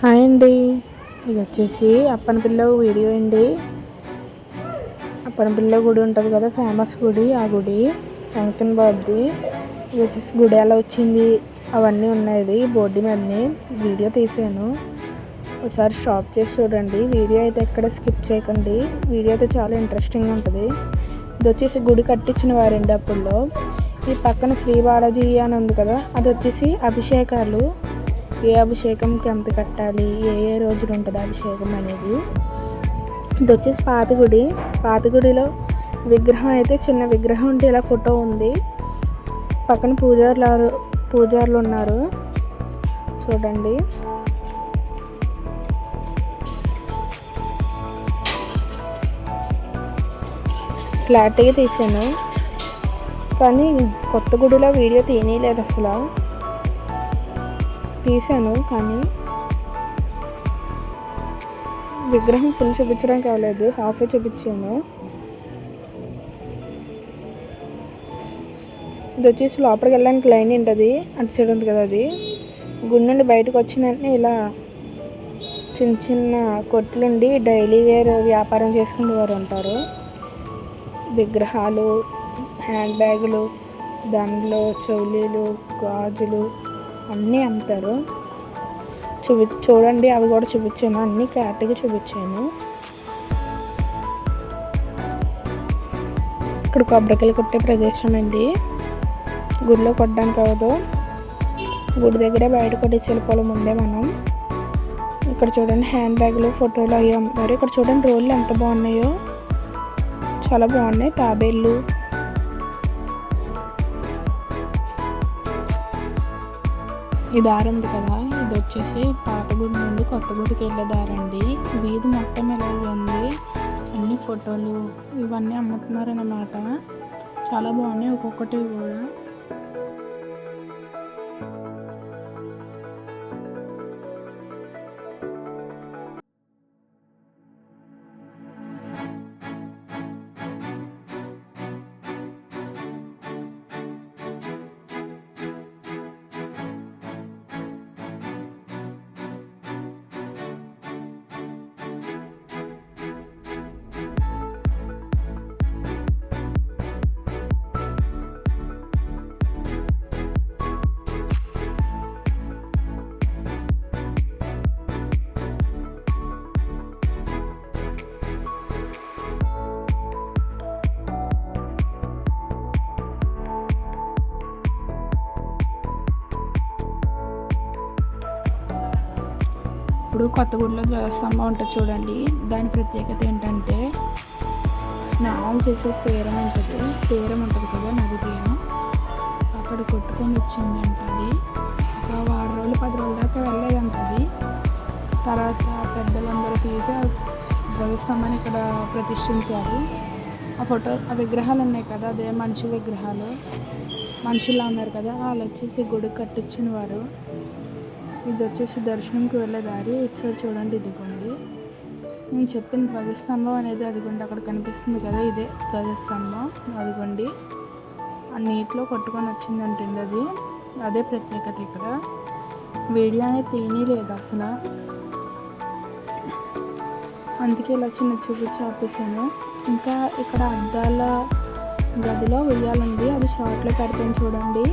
Hi అండి. ఇది వచ్చేసి అప్పనపిల్ల వీడియో అండి. అప్పనపిల్ల గుడి ఉంటుంది కదా, ఫేమస్ గుడి. ఆ గుడి వెంకన్న బాబుది. ఇది వచ్చేసి గుడి ఎలా వచ్చింది అవన్నీ ఉన్నాయి బోర్డు మీదనే. వీడియో తీసాను, ఒకసారి స్టాప్ చేసి చూడండి. వీడియో అయితే ఎక్కడ స్కిప్ చేయకండి. వీడియో అయితే చాలా ఇంట్రెస్టింగ్గా ఉంటుంది. ఇది వచ్చేసి గుడి కట్టించిన వారండి అప్పుల్లో. ఈ పక్కన శ్రీ బాలాజీ అని ఉంది కదా, అది వచ్చేసి అభిషేకాలు. ఏ అభిషేకంకి ఎంత కట్టాలి, ఏ రోజులు ఉంటుంది అభిషేకం అనేది. ఇది వచ్చేసి పాతగుడి. పాతగుడిలో విగ్రహం అయితే చిన్న విగ్రహం ఉంటే ఇలా ఫోటో ఉంది. పక్కన పూజారులు ఉన్నారు చూడండి. క్లారిటీగా తీసాను, కానీ కొత్త గుడిలో వీడియో తీయలేదు. అసలు తీసాను కానీ విగ్రహం ఫుల్ చూపించడానికి అవ్వలేదు, హాఫే చూపించాను. ఇది వచ్చేసి లోపలికి వెళ్ళడానికి లైన్ ఉంటుంది, అటు సైడ్ ఉంది కదా. అది గుడి నుండి బయటకు వచ్చిన వెంటనే ఇలా చిన్న చిన్న కొట్లుండి డైలీ వేర్ వ్యాపారం చేసుకునే వారు ఉంటారు. విగ్రహాలు, హ్యాండ్ బ్యాగులు, దండలు, చెవులీలు, గాజులు అన్నీ అమ్ముతారు. చూడండి, అవి కూడా చూపించాను, అన్నీ క్లారిటీగా చూపించాను. ఇక్కడ కొబ్బరికాయలు కొట్టే ప్రదేశం అండి. గుడిలో కొట్టడానికి అవ్వదు, గుడి దగ్గరే బయట కొట్టేసి వెళ్ళిపోవాలి ముందే మనం. ఇక్కడ చూడండి హ్యాండ్ బ్యాగులు, ఫోటోలు అవి అమ్ముతారు. ఇక్కడ చూడండి రోళ్ళు ఎంత బాగున్నాయో, చాలా బాగున్నాయి. తాబేళ్ళు. ఈ దారి ఉంది కదా, ఇది వచ్చేసి పాత గుడి నుండి కొత్త గుడికి వెళ్ళే దారి అండి. వీధి మొత్తం ఇలాగే ఉంది. అన్ని ఫోటోలు ఇవన్నీ అమ్ముతున్నారన్నమాట. చాలా బాగున్నాయి ఒక్కొక్కటి కూడా. ఇప్పుడు కొత్తగూడలో ధ్వజస్తంభం ఉంటుంది చూడండి. దాని ప్రత్యేకత ఏంటంటే స్నానాలు చేసే తీరం ఉంటుంది కదా, నది తీరం. అక్కడ కొట్టుకొని వచ్చిందంట. అది ఒక 6 రోజులు 10 రోజుల దాకా వెళ్ళలేదంటది. తర్వాత పెద్దలందరూ తీసి ధ్వజస్తంభాన్ని ఇక్కడ ప్రతిష్ఠించారు. ఆ విగ్రహాలు ఉన్నాయి కదా, అదే మనిషి విగ్రహాలు. మనుషుల్లా ఉన్నారు కదా, వాళ్ళు వచ్చేసి గుడి కట్టించిన వారు. ఇది వచ్చేసి దర్శనంకి వెళ్ళే దారి. ఇటు సైడ్ చూడండి, ఇదిగోండి నేను చెప్పిన ధ్వజస్తంభం అనేది. అదిగోండి అక్కడ కనిపిస్తుంది కదా, ఇదే ధ్వజస్తంభం. అదిగోండి ఆ నీటిలో కొట్టుకొని వచ్చిందంటండి. అదే ప్రత్యేకత. ఇక్కడ వీడియో అనేది తీయలేదు అసలు, అందుకే ఇలా చిన్న చూపించి ఆపేసాను. ఇంకా ఇక్కడ అద్దాల గదిలో ఉయ్యాలుంది, అది షార్ట్లో పెడతాను చూడండి.